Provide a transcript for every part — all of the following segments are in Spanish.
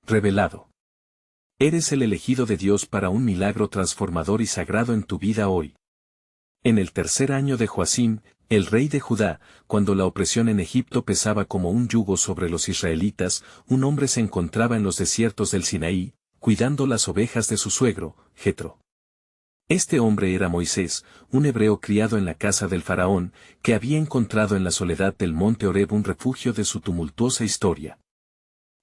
revelado. Eres el elegido de Dios para un milagro transformador y sagrado en tu vida hoy. En el tercer año de Joacim, el rey de Judá, cuando la opresión en Egipto pesaba como un yugo sobre los israelitas, un hombre se encontraba en los desiertos del Sinaí, cuidando las ovejas de su suegro, Jetro. Este hombre era Moisés, un hebreo criado en la casa del faraón, que había encontrado en la soledad del monte Horeb un refugio de su tumultuosa historia.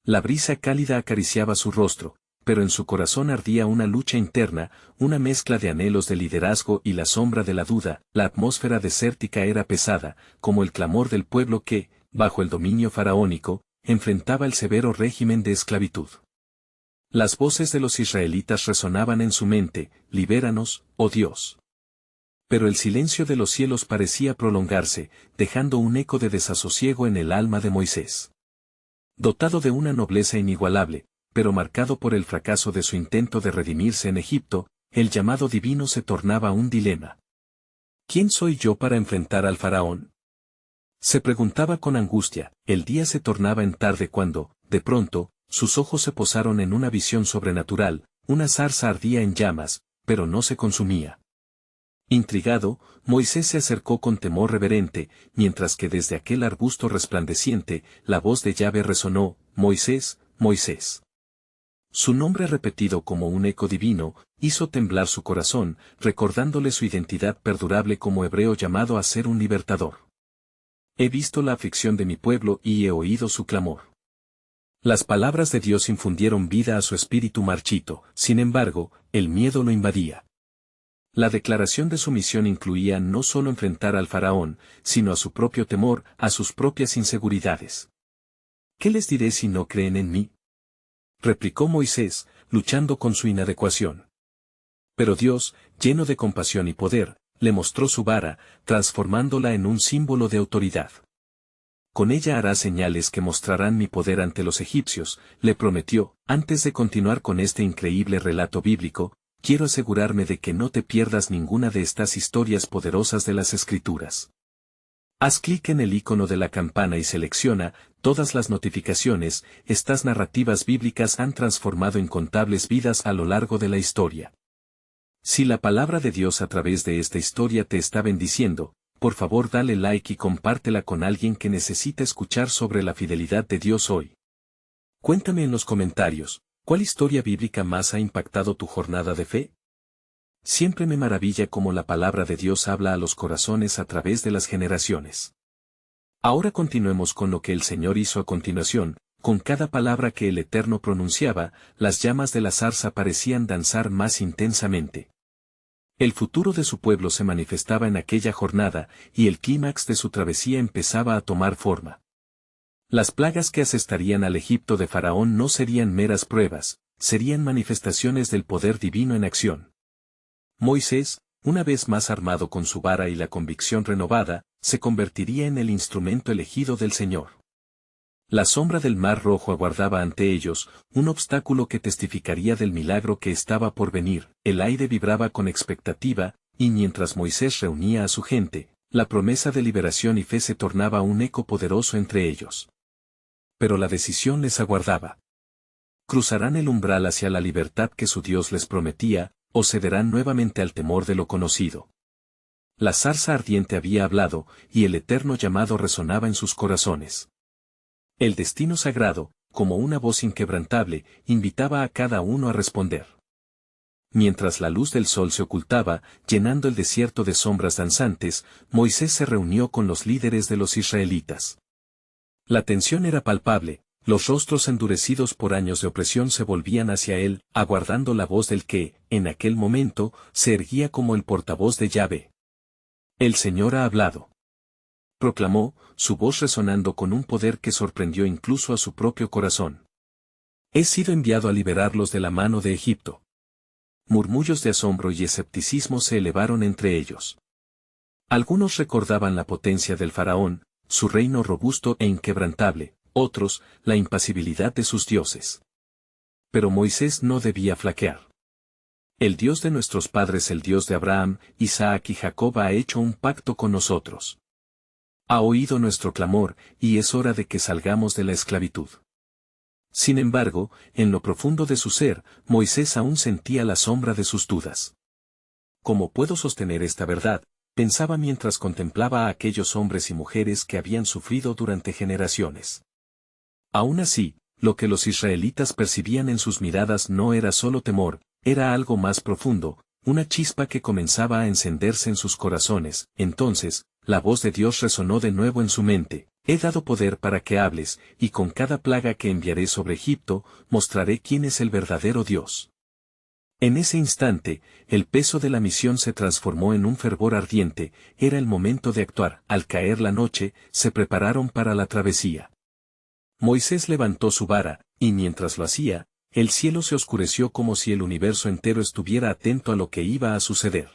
La brisa cálida acariciaba su rostro, pero en su corazón ardía una lucha interna, una mezcla de anhelos de liderazgo y la sombra de la duda. La atmósfera desértica era pesada, como el clamor del pueblo que, bajo el dominio faraónico, enfrentaba el severo régimen de esclavitud. Las voces de los israelitas resonaban en su mente: libéranos, oh Dios. Pero el silencio de los cielos parecía prolongarse, dejando un eco de desasosiego en el alma de Moisés. Dotado de una nobleza inigualable, pero marcado por el fracaso de su intento de redimirse en Egipto, el llamado divino se tornaba un dilema. ¿Quién soy yo para enfrentar al faraón? Se preguntaba con angustia. El día se tornaba en tarde cuando, de pronto, sus ojos se posaron en una visión sobrenatural. Una zarza ardía en llamas, pero no se consumía. Intrigado, Moisés se acercó con temor reverente, mientras que desde aquel arbusto resplandeciente, la voz de Yahvé resonó: Moisés, Moisés. Su nombre repetido como un eco divino, hizo temblar su corazón, recordándole su identidad perdurable como hebreo llamado a ser un libertador. He visto la aflicción de mi pueblo y he oído su clamor. Las palabras de Dios infundieron vida a su espíritu marchito, sin embargo, el miedo lo invadía. La declaración de su misión incluía no solo enfrentar al faraón, sino a su propio temor, a sus propias inseguridades. ¿Qué les diré si no creen en mí?, replicó Moisés, luchando con su inadecuación. Pero Dios, lleno de compasión y poder, le mostró su vara, transformándola en un símbolo de autoridad. Con ella hará señales que mostrarán mi poder ante los egipcios, le prometió. Antes de continuar con este increíble relato bíblico, quiero asegurarme de que no te pierdas ninguna de estas historias poderosas de las Escrituras. Haz clic en el icono de la campana y selecciona todas las notificaciones. Estas narrativas bíblicas han transformado incontables vidas a lo largo de la historia. Si la palabra de Dios a través de esta historia te está bendiciendo, por favor dale like y compártela con alguien que necesita escuchar sobre la fidelidad de Dios hoy. Cuéntame en los comentarios, ¿cuál historia bíblica más ha impactado tu jornada de fe? Siempre me maravilla cómo la palabra de Dios habla a los corazones a través de las generaciones. Ahora continuemos con lo que el Señor hizo a continuación. Con cada palabra que el Eterno pronunciaba, las llamas de la zarza parecían danzar más intensamente. El futuro de su pueblo se manifestaba en aquella jornada, y el clímax de su travesía empezaba a tomar forma. Las plagas que asestarían al Egipto de Faraón no serían meras pruebas, serían manifestaciones del poder divino en acción. Moisés, una vez más armado con su vara y la convicción renovada, se convertiría en el instrumento elegido del Señor. La sombra del Mar Rojo aguardaba ante ellos, un obstáculo que testificaría del milagro que estaba por venir. El aire vibraba con expectativa, y mientras Moisés reunía a su gente, la promesa de liberación y fe se tornaba un eco poderoso entre ellos. Pero la decisión les aguardaba. ¿Cruzarán el umbral hacia la libertad que su Dios les prometía, o cederán nuevamente al temor de lo conocido? La zarza ardiente había hablado, y el eterno llamado resonaba en sus corazones. El destino sagrado, como una voz inquebrantable, invitaba a cada uno a responder. Mientras la luz del sol se ocultaba, llenando el desierto de sombras danzantes, Moisés se reunió con los líderes de los israelitas. La tensión era palpable. Los rostros endurecidos por años de opresión se volvían hacia él, aguardando la voz del que, en aquel momento, se erguía como el portavoz de Yahvé. El Señor ha hablado, proclamó, su voz resonando con un poder que sorprendió incluso a su propio corazón. He sido enviado a liberarlos de la mano de Egipto. Murmullos de asombro y escepticismo se elevaron entre ellos. Algunos recordaban la potencia del faraón, su reino robusto e inquebrantable. Otros, la impasibilidad de sus dioses. Pero Moisés no debía flaquear. El Dios de nuestros padres, el Dios de Abraham, Isaac y Jacob, ha hecho un pacto con nosotros. Ha oído nuestro clamor, y es hora de que salgamos de la esclavitud. Sin embargo, en lo profundo de su ser, Moisés aún sentía la sombra de sus dudas. ¿Cómo puedo sostener esta verdad?, pensaba mientras contemplaba a aquellos hombres y mujeres que habían sufrido durante generaciones. Aún así, lo que los israelitas percibían en sus miradas no era solo temor, era algo más profundo, una chispa que comenzaba a encenderse en sus corazones. Entonces, la voz de Dios resonó de nuevo en su mente: he dado poder para que hables, y con cada plaga que enviaré sobre Egipto, mostraré quién es el verdadero Dios. En ese instante, el peso de la misión se transformó en un fervor ardiente, era el momento de actuar. Al caer la noche, se prepararon para la travesía. Moisés levantó su vara, y mientras lo hacía, el cielo se oscureció como si el universo entero estuviera atento a lo que iba a suceder.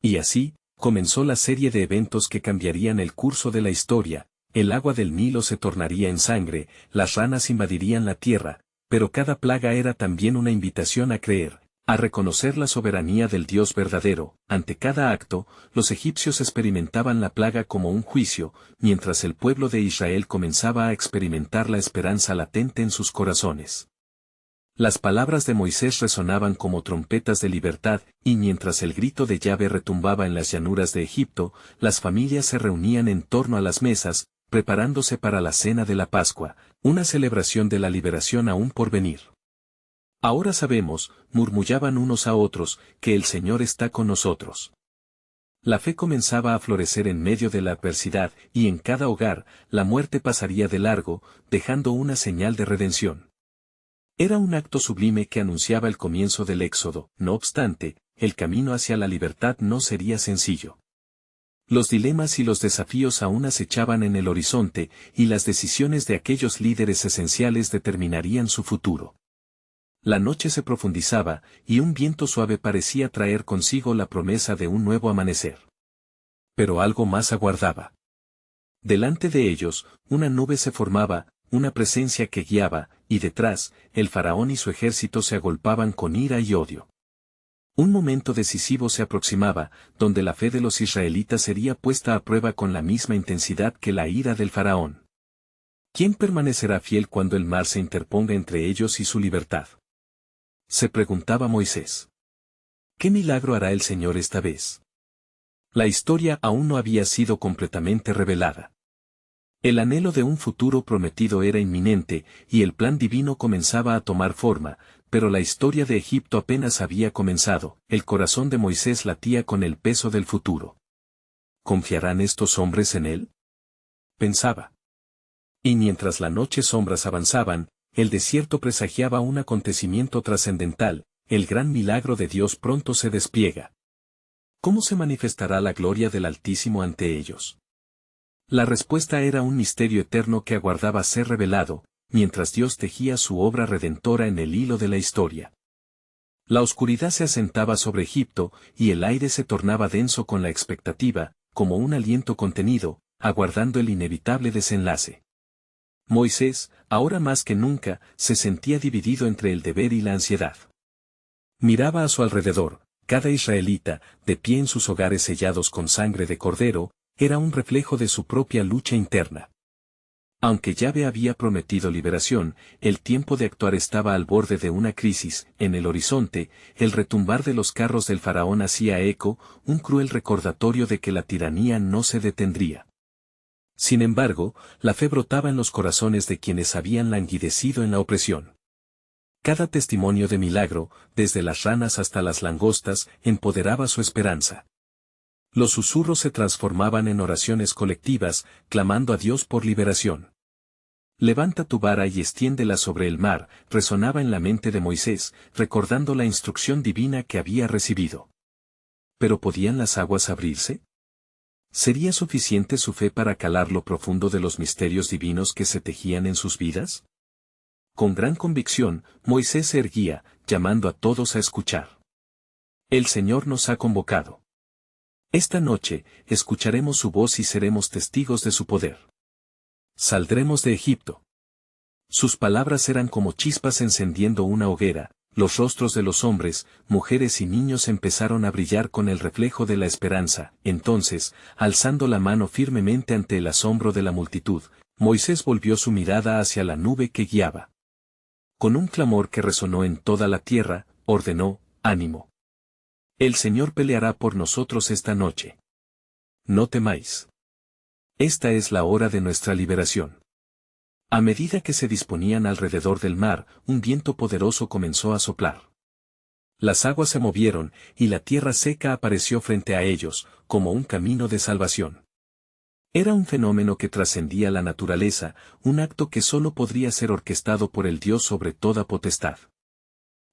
Y así, comenzó la serie de eventos que cambiarían el curso de la historia. El agua del Nilo se tornaría en sangre, las ranas invadirían la tierra, pero cada plaga era también una invitación a creer, a reconocer la soberanía del Dios verdadero. Ante cada acto, los egipcios experimentaban la plaga como un juicio, mientras el pueblo de Israel comenzaba a experimentar la esperanza latente en sus corazones. Las palabras de Moisés resonaban como trompetas de libertad, y mientras el grito de Yahvé retumbaba en las llanuras de Egipto, las familias se reunían en torno a las mesas, preparándose para la cena de la Pascua, una celebración de la liberación aún por venir. Ahora sabemos, murmullaban unos a otros, que el Señor está con nosotros. La fe comenzaba a florecer en medio de la adversidad, y en cada hogar, la muerte pasaría de largo, dejando una señal de redención. Era un acto sublime que anunciaba el comienzo del Éxodo. No obstante, el camino hacia la libertad no sería sencillo. Los dilemas y los desafíos aún acechaban en el horizonte, y las decisiones de aquellos líderes esenciales determinarían su futuro. La noche se profundizaba, y un viento suave parecía traer consigo la promesa de un nuevo amanecer. Pero algo más aguardaba. Delante de ellos, una nube se formaba, una presencia que guiaba, y detrás, el faraón y su ejército se agolpaban con ira y odio. Un momento decisivo se aproximaba, donde la fe de los israelitas sería puesta a prueba con la misma intensidad que la ira del faraón. ¿Quién permanecerá fiel cuando el mar se interponga entre ellos y su libertad?, se preguntaba Moisés. ¿Qué milagro hará el Señor esta vez? La historia aún no había sido completamente revelada. El anhelo de un futuro prometido era inminente, y el plan divino comenzaba a tomar forma, pero la historia de Egipto apenas había comenzado. El corazón de Moisés latía con el peso del futuro. ¿Confiarán estos hombres en él?, pensaba. Y mientras las noches sombras avanzaban, el desierto presagiaba un acontecimiento trascendental: el gran milagro de Dios pronto se despliega. ¿Cómo se manifestará la gloria del Altísimo ante ellos? La respuesta era un misterio eterno que aguardaba ser revelado, mientras Dios tejía su obra redentora en el hilo de la historia. La oscuridad se asentaba sobre Egipto, y el aire se tornaba denso con la expectativa, como un aliento contenido, aguardando el inevitable desenlace. Moisés, ahora más que nunca, se sentía dividido entre el deber y la ansiedad. Miraba a su alrededor, cada israelita, de pie en sus hogares sellados con sangre de cordero, era un reflejo de su propia lucha interna. Aunque Yahvé había prometido liberación, el tiempo de actuar estaba al borde de una crisis. En el horizonte, el retumbar de los carros del faraón hacía eco, un cruel recordatorio de que la tiranía no se detendría. Sin embargo, la fe brotaba en los corazones de quienes habían languidecido en la opresión. Cada testimonio de milagro, desde las ranas hasta las langostas, empoderaba su esperanza. Los susurros se transformaban en oraciones colectivas, clamando a Dios por liberación. Levanta tu vara y extiéndela sobre el mar, resonaba en la mente de Moisés, recordando la instrucción divina que había recibido. ¿Pero podían las aguas abrirse? ¿Sería suficiente su fe para calar lo profundo de los misterios divinos que se tejían en sus vidas? Con gran convicción, Moisés se erguía, llamando a todos a escuchar. El Señor nos ha convocado. Esta noche, escucharemos su voz y seremos testigos de su poder. Saldremos de Egipto. Sus palabras eran como chispas encendiendo una hoguera. Los rostros de los hombres, mujeres y niños empezaron a brillar con el reflejo de la esperanza. Entonces, alzando la mano firmemente ante el asombro de la multitud, Moisés volvió su mirada hacia la nube que guiaba. Con un clamor que resonó en toda la tierra, ordenó, ánimo. El Señor peleará por nosotros esta noche. No temáis. Esta es la hora de nuestra liberación. A medida que se disponían alrededor del mar, un viento poderoso comenzó a soplar. Las aguas se movieron, y la tierra seca apareció frente a ellos, como un camino de salvación. Era un fenómeno que trascendía la naturaleza, un acto que solo podría ser orquestado por el Dios sobre toda potestad.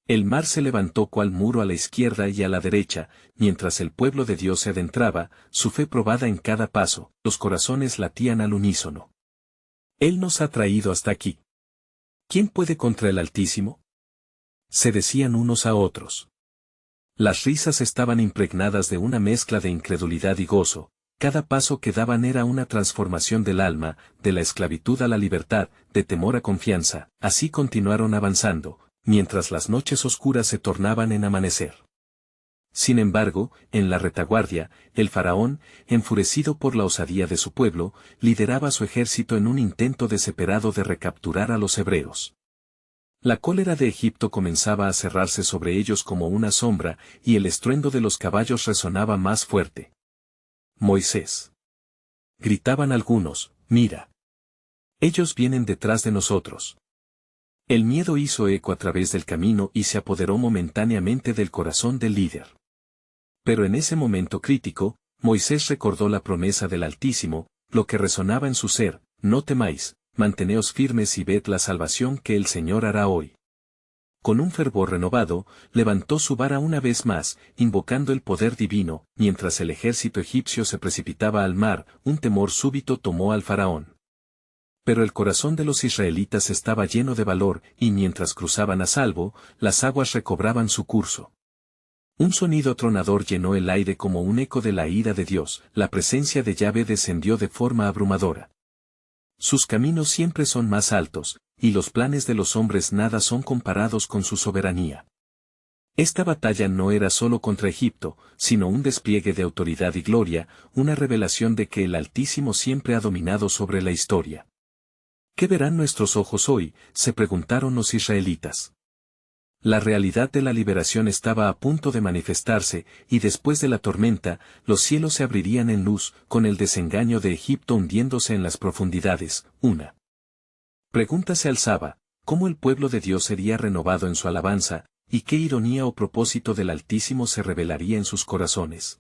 El mar se levantó cual muro a la izquierda y a la derecha, mientras el pueblo de Dios se adentraba, su fe probada en cada paso, los corazones latían al unísono. Él nos ha traído hasta aquí. ¿Quién puede contra el Altísimo? Se decían unos a otros. Las risas estaban impregnadas de una mezcla de incredulidad y gozo. Cada paso que daban era una transformación del alma, de la esclavitud a la libertad, de temor a confianza. Así continuaron avanzando, mientras las noches oscuras se tornaban en amanecer. Sin embargo, en la retaguardia, el faraón, enfurecido por la osadía de su pueblo, lideraba su ejército en un intento desesperado de recapturar a los hebreos. La cólera de Egipto comenzaba a cerrarse sobre ellos como una sombra, y el estruendo de los caballos resonaba más fuerte. Moisés. Gritaban algunos, mira. Ellos vienen detrás de nosotros. El miedo hizo eco a través del camino y se apoderó momentáneamente del corazón del líder. Pero en ese momento crítico, Moisés recordó la promesa del Altísimo, lo que resonaba en su ser, no temáis, manteneos firmes y ved la salvación que el Señor hará hoy. Con un fervor renovado, levantó su vara una vez más, invocando el poder divino, mientras el ejército egipcio se precipitaba al mar, un temor súbito tomó al faraón. Pero el corazón de los israelitas estaba lleno de valor, y mientras cruzaban a salvo, las aguas recobraban su curso. Un sonido tronador llenó el aire como un eco de la ira de Dios, la presencia de Yahvé descendió de forma abrumadora. Sus caminos siempre son más altos, y los planes de los hombres nada son comparados con su soberanía. Esta batalla no era solo contra Egipto, sino un despliegue de autoridad y gloria, una revelación de que el Altísimo siempre ha dominado sobre la historia. ¿Qué verán nuestros ojos hoy?, se preguntaron los israelitas. La realidad de la liberación estaba a punto de manifestarse, y después de la tormenta, los cielos se abrirían en luz, con el desengaño de Egipto hundiéndose en las profundidades. Una pregunta se alzaba: ¿cómo el pueblo de Dios sería renovado en su alabanza, y qué ironía o propósito del Altísimo se revelaría en sus corazones?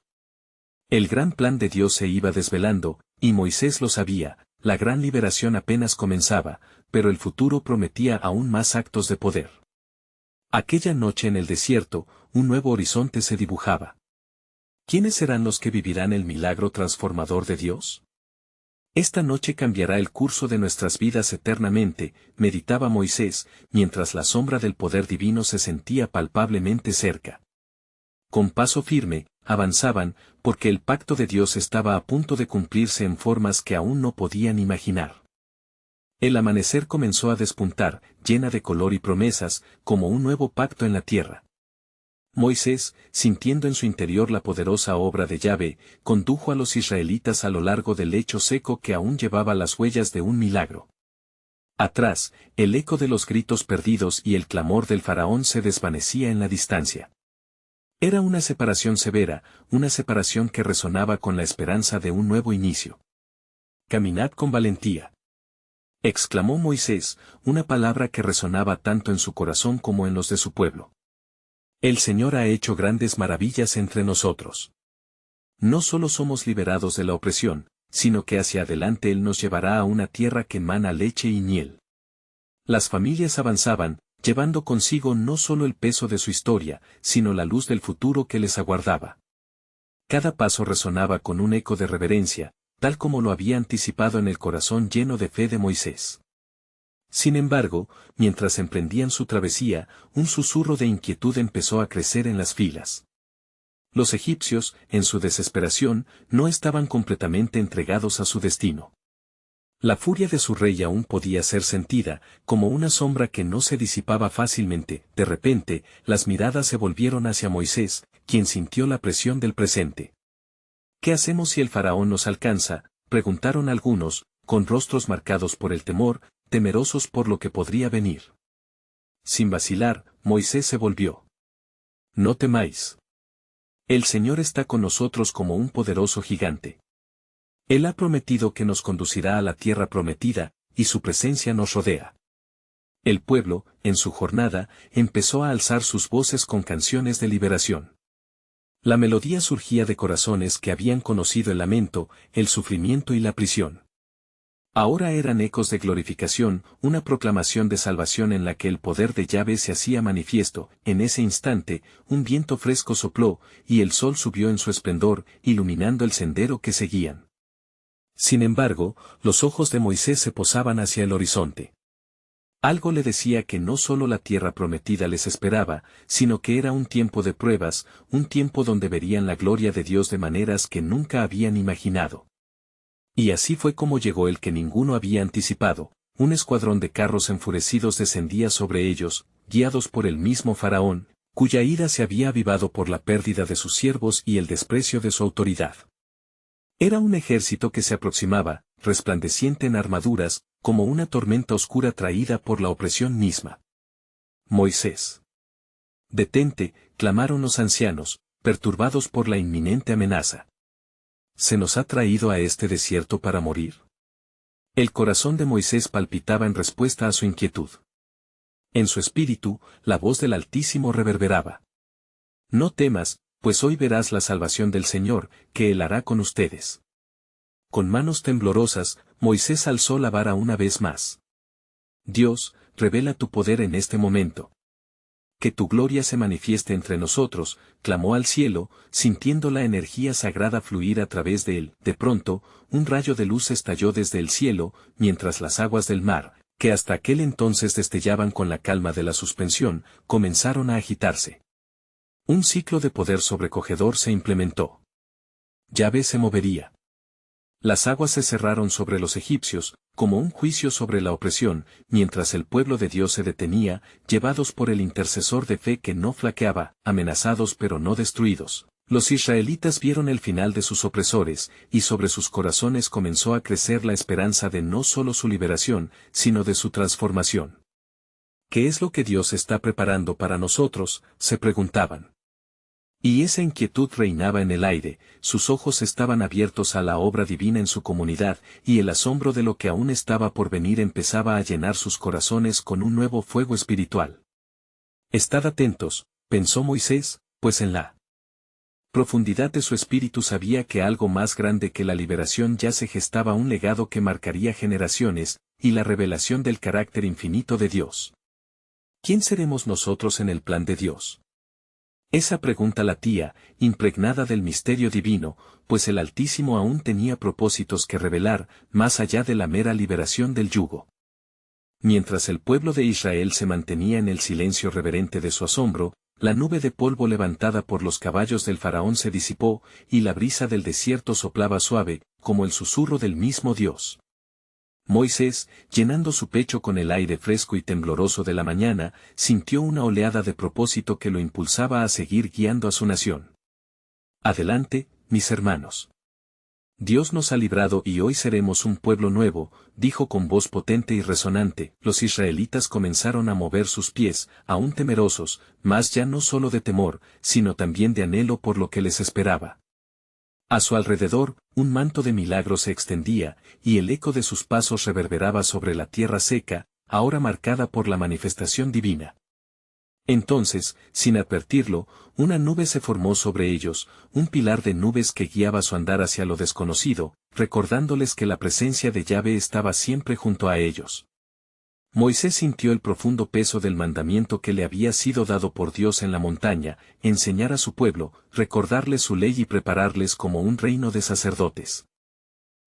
El gran plan de Dios se iba desvelando, y Moisés lo sabía, la gran liberación apenas comenzaba, pero el futuro prometía aún más actos de poder. Aquella noche en el desierto, un nuevo horizonte se dibujaba. ¿Quiénes serán los que vivirán el milagro transformador de Dios? Esta noche cambiará el curso de nuestras vidas eternamente, meditaba Moisés, mientras la sombra del poder divino se sentía palpablemente cerca. Con paso firme, avanzaban, porque el pacto de Dios estaba a punto de cumplirse en formas que aún no podían imaginar. El amanecer comenzó a despuntar, llena de color y promesas, como un nuevo pacto en la tierra. Moisés, sintiendo en su interior la poderosa obra de Yahvé, condujo a los israelitas a lo largo del lecho seco que aún llevaba las huellas de un milagro. Atrás, el eco de los gritos perdidos y el clamor del faraón se desvanecía en la distancia. Era una separación severa, una separación que resonaba con la esperanza de un nuevo inicio. Caminad con valentía, exclamó Moisés, una palabra que resonaba tanto en su corazón como en los de su pueblo. El Señor ha hecho grandes maravillas entre nosotros. No solo somos liberados de la opresión, sino que hacia adelante Él nos llevará a una tierra que emana leche y miel. Las familias avanzaban, llevando consigo no solo el peso de su historia, sino la luz del futuro que les aguardaba. Cada paso resonaba con un eco de reverencia, tal como lo había anticipado en el corazón lleno de fe de Moisés. Sin embargo, mientras emprendían su travesía, un susurro de inquietud empezó a crecer en las filas. Los egipcios, en su desesperación, no estaban completamente entregados a su destino. La furia de su rey aún podía ser sentida, como una sombra que no se disipaba fácilmente. De repente, las miradas se volvieron hacia Moisés, quien sintió la presión del presente. ¿Qué hacemos si el faraón nos alcanza?, preguntaron algunos, con rostros marcados por el temor, temerosos por lo que podría venir. Sin vacilar, Moisés se volvió. No temáis. El Señor está con nosotros como un poderoso gigante. Él ha prometido que nos conducirá a la tierra prometida, y su presencia nos rodea. El pueblo, en su jornada, empezó a alzar sus voces con canciones de liberación. La melodía surgía de corazones que habían conocido el lamento, el sufrimiento y la prisión. Ahora eran ecos de glorificación, una proclamación de salvación en la que el poder de Yahvé se hacía manifiesto. En ese instante, un viento fresco sopló, y el sol subió en su esplendor, iluminando el sendero que seguían. Sin embargo, los ojos de Moisés se posaban hacia el horizonte. Algo le decía que no solo la tierra prometida les esperaba, sino que era un tiempo de pruebas, un tiempo donde verían la gloria de Dios de maneras que nunca habían imaginado. Y así fue como llegó el que ninguno había anticipado. Un escuadrón de carros enfurecidos descendía sobre ellos, guiados por el mismo faraón, cuya ira se había avivado por la pérdida de sus siervos y el desprecio de su autoridad. Era un ejército que se aproximaba, resplandeciente en armaduras, como una tormenta oscura traída por la opresión misma. Moisés. Detente, clamaron los ancianos, perturbados por la inminente amenaza. ¿Se nos ha traído a este desierto para morir? El corazón de Moisés palpitaba en respuesta a su inquietud. En su espíritu, la voz del Altísimo reverberaba. No temas, pues hoy verás la salvación del Señor, que Él hará con ustedes. Con manos temblorosas, Moisés alzó la vara una vez más. Dios, revela tu poder en este momento. Que tu gloria se manifieste entre nosotros, clamó al cielo, sintiendo la energía sagrada fluir a través de él. De pronto, un rayo de luz estalló desde el cielo, mientras las aguas del mar, que hasta aquel entonces destellaban con la calma de la suspensión, comenzaron a agitarse. Un ciclo de poder sobrecogedor se implementó. Yahvé se movería. Las aguas se cerraron sobre los egipcios, como un juicio sobre la opresión, mientras el pueblo de Dios se detenía, llevados por el intercesor de fe que no flaqueaba, amenazados pero no destruidos. Los israelitas vieron el final de sus opresores, y sobre sus corazones comenzó a crecer la esperanza de no solo su liberación, sino de su transformación. ¿Qué es lo que Dios está preparando para nosotros?, se preguntaban. Y esa inquietud reinaba en el aire, sus ojos estaban abiertos a la obra divina en su comunidad, y el asombro de lo que aún estaba por venir empezaba a llenar sus corazones con un nuevo fuego espiritual. Estad atentos, pensó Moisés, pues en la profundidad de su espíritu sabía que algo más grande que la liberación ya se gestaba, un legado que marcaría generaciones, y la revelación del carácter infinito de Dios. ¿Quién seremos nosotros en el plan de Dios? Esa pregunta latía, impregnada del misterio divino, pues el Altísimo aún tenía propósitos que revelar, más allá de la mera liberación del yugo. Mientras el pueblo de Israel se mantenía en el silencio reverente de su asombro, la nube de polvo levantada por los caballos del faraón se disipó, y la brisa del desierto soplaba suave, como el susurro del mismo Dios. Moisés, llenando su pecho con el aire fresco y tembloroso de la mañana, sintió una oleada de propósito que lo impulsaba a seguir guiando a su nación. Adelante, mis hermanos. Dios nos ha librado y hoy seremos un pueblo nuevo, dijo con voz potente y resonante. Los israelitas comenzaron a mover sus pies, aún temerosos, mas ya no solo de temor, sino también de anhelo por lo que les esperaba. A su alrededor, un manto de milagro se extendía, y el eco de sus pasos reverberaba sobre la tierra seca, ahora marcada por la manifestación divina. Entonces, sin advertirlo, una nube se formó sobre ellos, un pilar de nubes que guiaba su andar hacia lo desconocido, recordándoles que la presencia de Yahvé estaba siempre junto a ellos. Moisés sintió el profundo peso del mandamiento que le había sido dado por Dios en la montaña, enseñar a su pueblo, recordarles su ley y prepararles como un reino de sacerdotes.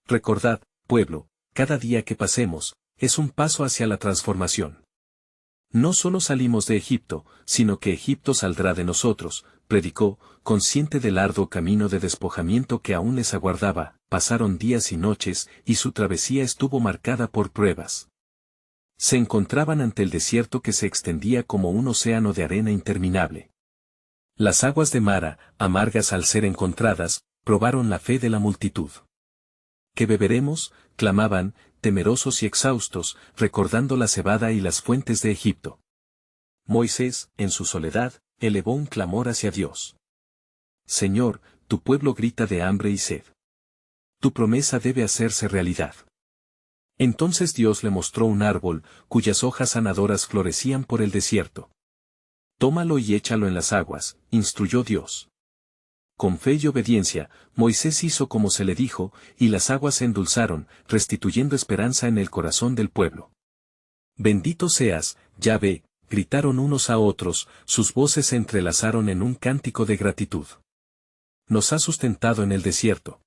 Recordad, pueblo, cada día que pasemos, es un paso hacia la transformación. No solo salimos de Egipto, sino que Egipto saldrá de nosotros, predicó, consciente del arduo camino de despojamiento que aún les aguardaba. Pasaron días y noches, y su travesía estuvo marcada por pruebas. Se encontraban ante el desierto que se extendía como un océano de arena interminable. Las aguas de Mara, amargas al ser encontradas, probaron la fe de la multitud. ¿Qué beberemos?, clamaban, temerosos y exhaustos, recordando la cebada y las fuentes de Egipto. Moisés, en su soledad, elevó un clamor hacia Dios. Señor, tu pueblo grita de hambre y sed. Tu promesa debe hacerse realidad. Entonces Dios le mostró un árbol, cuyas hojas sanadoras florecían por el desierto. Tómalo y échalo en las aguas, instruyó Dios. Con fe y obediencia, Moisés hizo como se le dijo, y las aguas se endulzaron, restituyendo esperanza en el corazón del pueblo. Bendito seas, Yahvé, gritaron unos a otros, sus voces se entrelazaron en un cántico de gratitud. Nos ha sustentado en el desierto.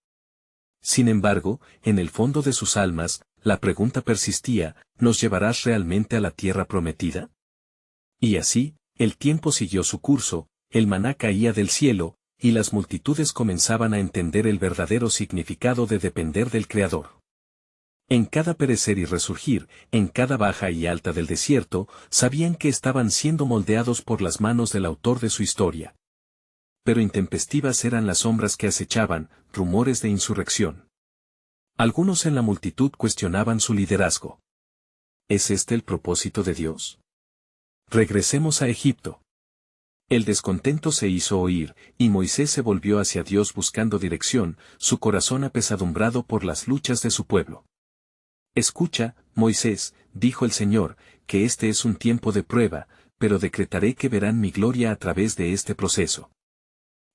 Sin embargo, en el fondo de sus almas, la pregunta persistía, ¿nos llevarás realmente a la tierra prometida? Y así, el tiempo siguió su curso, el maná caía del cielo, y las multitudes comenzaban a entender el verdadero significado de depender del Creador. En cada perecer y resurgir, en cada baja y alta del desierto, sabían que estaban siendo moldeados por las manos del autor de su historia. Pero intempestivas eran las sombras que acechaban, rumores de insurrección. Algunos en la multitud cuestionaban su liderazgo. ¿Es este el propósito de Dios? Regresemos a Egipto. El descontento se hizo oír, y Moisés se volvió hacia Dios buscando dirección, su corazón apesadumbrado por las luchas de su pueblo. Escucha, Moisés, dijo el Señor, que este es un tiempo de prueba, pero decretaré que verán mi gloria a través de este proceso.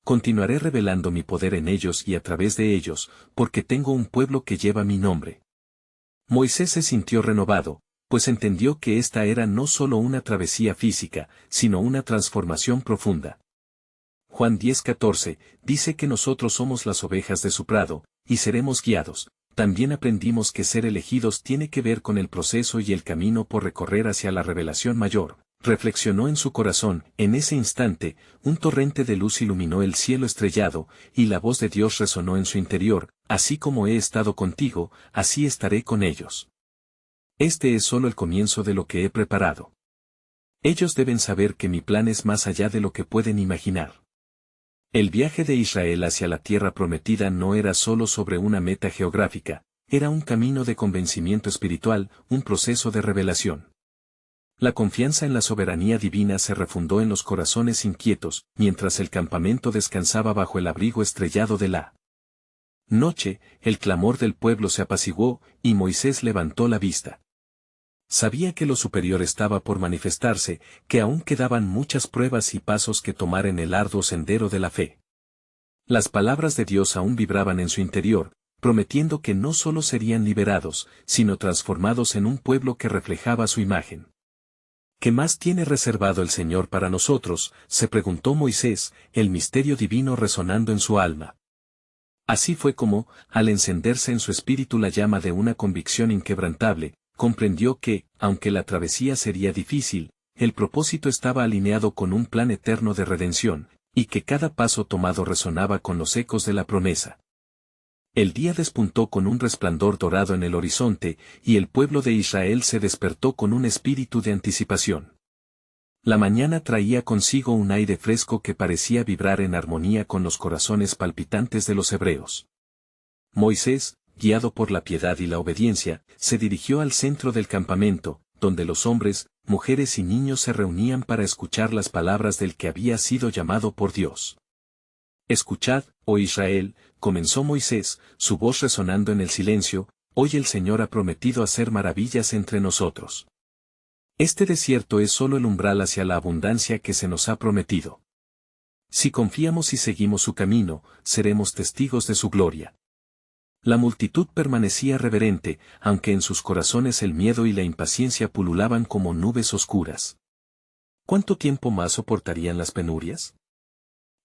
Continuaré revelando mi poder en ellos y a través de ellos, porque tengo un pueblo que lleva mi nombre. Moisés se sintió renovado, pues entendió que esta era no solo una travesía física, sino una transformación profunda. Juan 10:14 dice que nosotros somos las ovejas de su prado, y seremos guiados. También aprendimos que ser elegidos tiene que ver con el proceso y el camino por recorrer hacia la revelación mayor. Reflexionó en su corazón, en ese instante, un torrente de luz iluminó el cielo estrellado, y la voz de Dios resonó en su interior, así como he estado contigo, así estaré con ellos. Este es solo el comienzo de lo que he preparado. Ellos deben saber que mi plan es más allá de lo que pueden imaginar. El viaje de Israel hacia la tierra prometida no era solo sobre una meta geográfica, era un camino de convencimiento espiritual, un proceso de revelación. La confianza en la soberanía divina se refundó en los corazones inquietos, mientras el campamento descansaba bajo el abrigo estrellado de la noche, el clamor del pueblo se apaciguó, y Moisés levantó la vista. Sabía que lo superior estaba por manifestarse, que aún quedaban muchas pruebas y pasos que tomar en el arduo sendero de la fe. Las palabras de Dios aún vibraban en su interior, prometiendo que no solo serían liberados, sino transformados en un pueblo que reflejaba su imagen. ¿Qué más tiene reservado el Señor para nosotros?, se preguntó Moisés, el misterio divino resonando en su alma. Así fue como, al encenderse en su espíritu la llama de una convicción inquebrantable, comprendió que, aunque la travesía sería difícil, el propósito estaba alineado con un plan eterno de redención, y que cada paso tomado resonaba con los ecos de la promesa. El día despuntó con un resplandor dorado en el horizonte, y el pueblo de Israel se despertó con un espíritu de anticipación. La mañana traía consigo un aire fresco que parecía vibrar en armonía con los corazones palpitantes de los hebreos. Moisés, guiado por la piedad y la obediencia, se dirigió al centro del campamento, donde los hombres, mujeres y niños se reunían para escuchar las palabras del que había sido llamado por Dios. Escuchad, oh Israel, comenzó Moisés, su voz resonando en el silencio, hoy el Señor ha prometido hacer maravillas entre nosotros. Este desierto es solo el umbral hacia la abundancia que se nos ha prometido. Si confiamos y seguimos su camino, seremos testigos de su gloria. La multitud permanecía reverente, aunque en sus corazones el miedo y la impaciencia pululaban como nubes oscuras. ¿Cuánto tiempo más soportarían las penurias?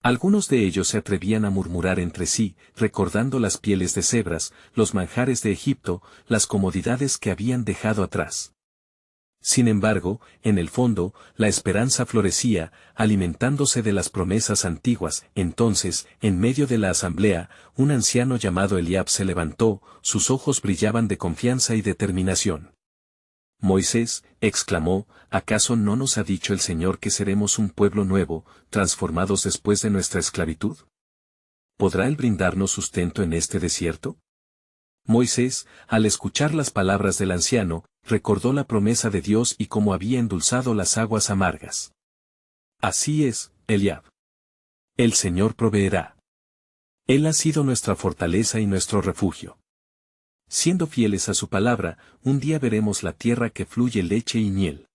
Algunos de ellos se atrevían a murmurar entre sí, recordando las pieles de cebras, los manjares de Egipto, las comodidades que habían dejado atrás. Sin embargo, en el fondo, la esperanza florecía, alimentándose de las promesas antiguas. Entonces, en medio de la asamblea, un anciano llamado Eliab se levantó, sus ojos brillaban de confianza y determinación. Moisés, exclamó, ¿acaso no nos ha dicho el Señor que seremos un pueblo nuevo, transformados después de nuestra esclavitud? ¿Podrá Él brindarnos sustento en este desierto? Moisés, al escuchar las palabras del anciano, recordó la promesa de Dios y cómo había endulzado las aguas amargas. Así es, Eliab. El Señor proveerá. Él ha sido nuestra fortaleza y nuestro refugio. Siendo fieles a su palabra, un día veremos la tierra que fluye leche y miel.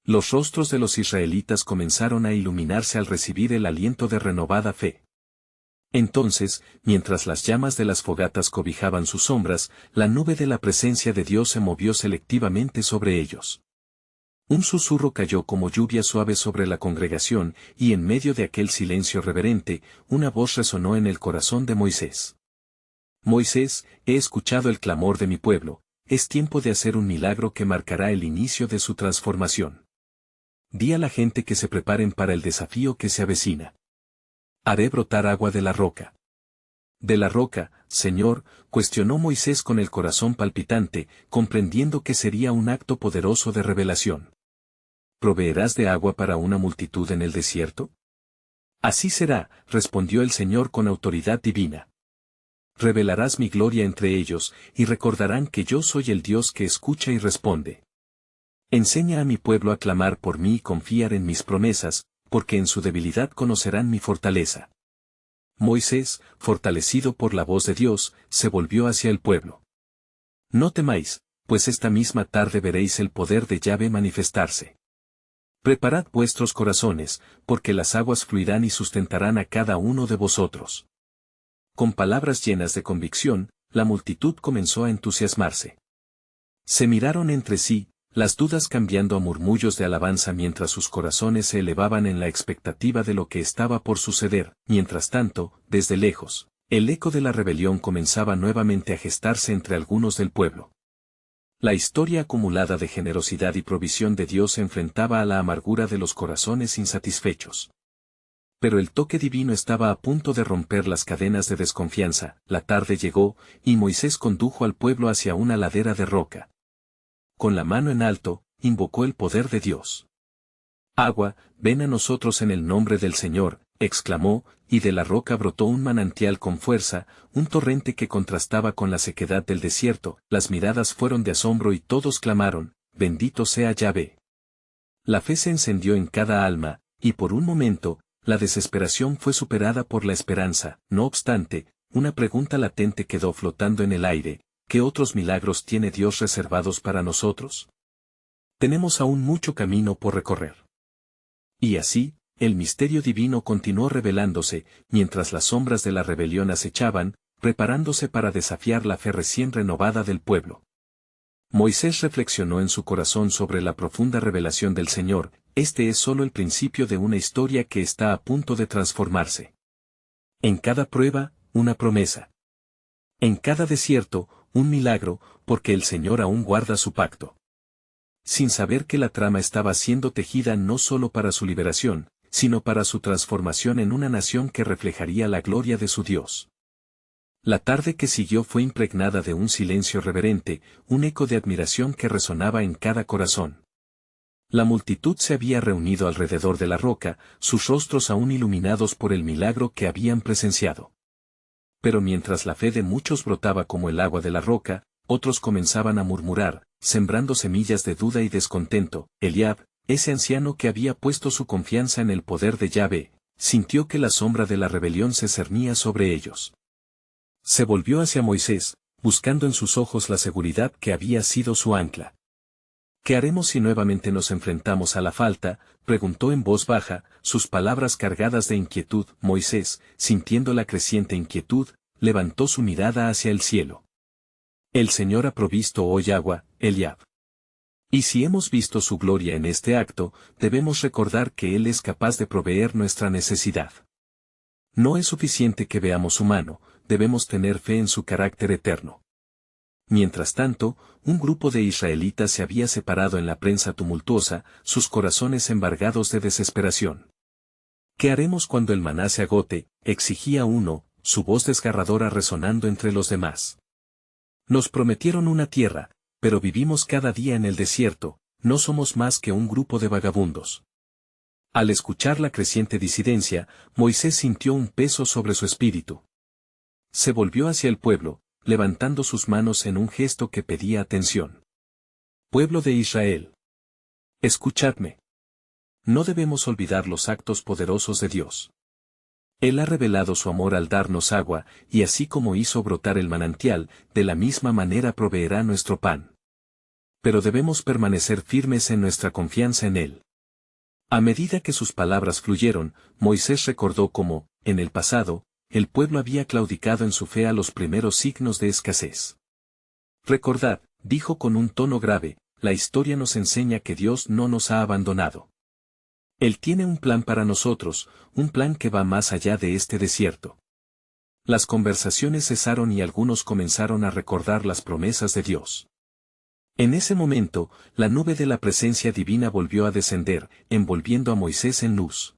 Los rostros de los israelitas comenzaron a iluminarse al recibir el aliento de renovada fe. Entonces, mientras las llamas de las fogatas cobijaban sus sombras, la nube de la presencia de Dios se movió selectivamente sobre ellos. Un susurro cayó como lluvia suave sobre la congregación, y en medio de aquel silencio reverente, una voz resonó en el corazón de Moisés. Moisés, he escuchado el clamor de mi pueblo, es tiempo de hacer un milagro que marcará el inicio de su transformación. Di a la gente que se preparen para el desafío que se avecina. Haré brotar agua de la roca. De la roca, Señor, cuestionó Moisés con el corazón palpitante, comprendiendo que sería un acto poderoso de revelación. ¿Proveerás de agua para una multitud en el desierto? Así será, respondió el Señor con autoridad divina. Revelarás mi gloria entre ellos, y recordarán que yo soy el Dios que escucha y responde. Enseña a mi pueblo a clamar por mí y confiar en mis promesas, porque en su debilidad conocerán mi fortaleza. Moisés, fortalecido por la voz de Dios, se volvió hacia el pueblo. No temáis, pues esta misma tarde veréis el poder de Yahvé manifestarse. Preparad vuestros corazones, porque las aguas fluirán y sustentarán a cada uno de vosotros. Con palabras llenas de convicción, la multitud comenzó a entusiasmarse. Se miraron entre sí, las dudas cambiando a murmullos de alabanza mientras sus corazones se elevaban en la expectativa de lo que estaba por suceder. Mientras tanto, desde lejos, el eco de la rebelión comenzaba nuevamente a gestarse entre algunos del pueblo. La historia acumulada de generosidad y provisión de Dios se enfrentaba a la amargura de los corazones insatisfechos. Pero el toque divino estaba a punto de romper las cadenas de desconfianza. La tarde llegó, y Moisés condujo al pueblo hacia una ladera de roca. Con la mano en alto, invocó el poder de Dios. Agua, ven a nosotros en el nombre del Señor, exclamó, y de la roca brotó un manantial con fuerza, un torrente que contrastaba con la sequedad del desierto. Las miradas fueron de asombro y todos clamaron, bendito sea Yahvé. La fe se encendió en cada alma, y por un momento, la desesperación fue superada por la esperanza. No obstante, una pregunta latente quedó flotando en el aire: ¿qué otros milagros tiene Dios reservados para nosotros? Tenemos aún mucho camino por recorrer. Y así, el misterio divino continuó revelándose, mientras las sombras de la rebelión acechaban, preparándose para desafiar la fe recién renovada del pueblo. Moisés reflexionó en su corazón sobre la profunda revelación del Señor. Este es solo el principio de una historia que está a punto de transformarse. En cada prueba, una promesa. En cada desierto, un milagro, porque el Señor aún guarda su pacto. Sin saber que la trama estaba siendo tejida no solo para su liberación, sino para su transformación en una nación que reflejaría la gloria de su Dios. La tarde que siguió fue impregnada de un silencio reverente, un eco de admiración que resonaba en cada corazón. La multitud se había reunido alrededor de la roca, sus rostros aún iluminados por el milagro que habían presenciado. Pero mientras la fe de muchos brotaba como el agua de la roca, otros comenzaban a murmurar, sembrando semillas de duda y descontento. Eliab, ese anciano que había puesto su confianza en el poder de Yahvé, sintió que la sombra de la rebelión se cernía sobre ellos. Se volvió hacia Moisés, buscando en sus ojos la seguridad que había sido su ancla. ¿Qué haremos si nuevamente nos enfrentamos a la falta?, preguntó en voz baja, sus palabras cargadas de inquietud. Moisés, sintiendo la creciente inquietud, levantó su mirada hacia el cielo. El Señor ha provisto hoy agua, Eliab. Y si hemos visto su gloria en este acto, debemos recordar que Él es capaz de proveer nuestra necesidad. No es suficiente que veamos su mano, debemos tener fe en su carácter eterno. Mientras tanto, un grupo de israelitas se había separado en la prensa tumultuosa, sus corazones embargados de desesperación. ¿Qué haremos cuando el maná se agote?, exigía uno, su voz desgarradora resonando entre los demás. Nos prometieron una tierra, pero vivimos cada día en el desierto, no somos más que un grupo de vagabundos. Al escuchar la creciente disidencia, Moisés sintió un peso sobre su espíritu. Se volvió hacia el pueblo, levantando sus manos en un gesto que pedía atención. Pueblo de Israel. Escuchadme. No debemos olvidar los actos poderosos de Dios. Él ha revelado su amor al darnos agua, y así como hizo brotar el manantial, de la misma manera proveerá nuestro pan. Pero debemos permanecer firmes en nuestra confianza en Él. A medida que sus palabras fluyeron, Moisés recordó cómo, en el pasado, el pueblo había claudicado en su fe a los primeros signos de escasez. Recordad, dijo con un tono grave, la historia nos enseña que Dios no nos ha abandonado. Él tiene un plan para nosotros, un plan que va más allá de este desierto. Las conversaciones cesaron y algunos comenzaron a recordar las promesas de Dios. En ese momento, la nube de la presencia divina volvió a descender, envolviendo a Moisés en luz.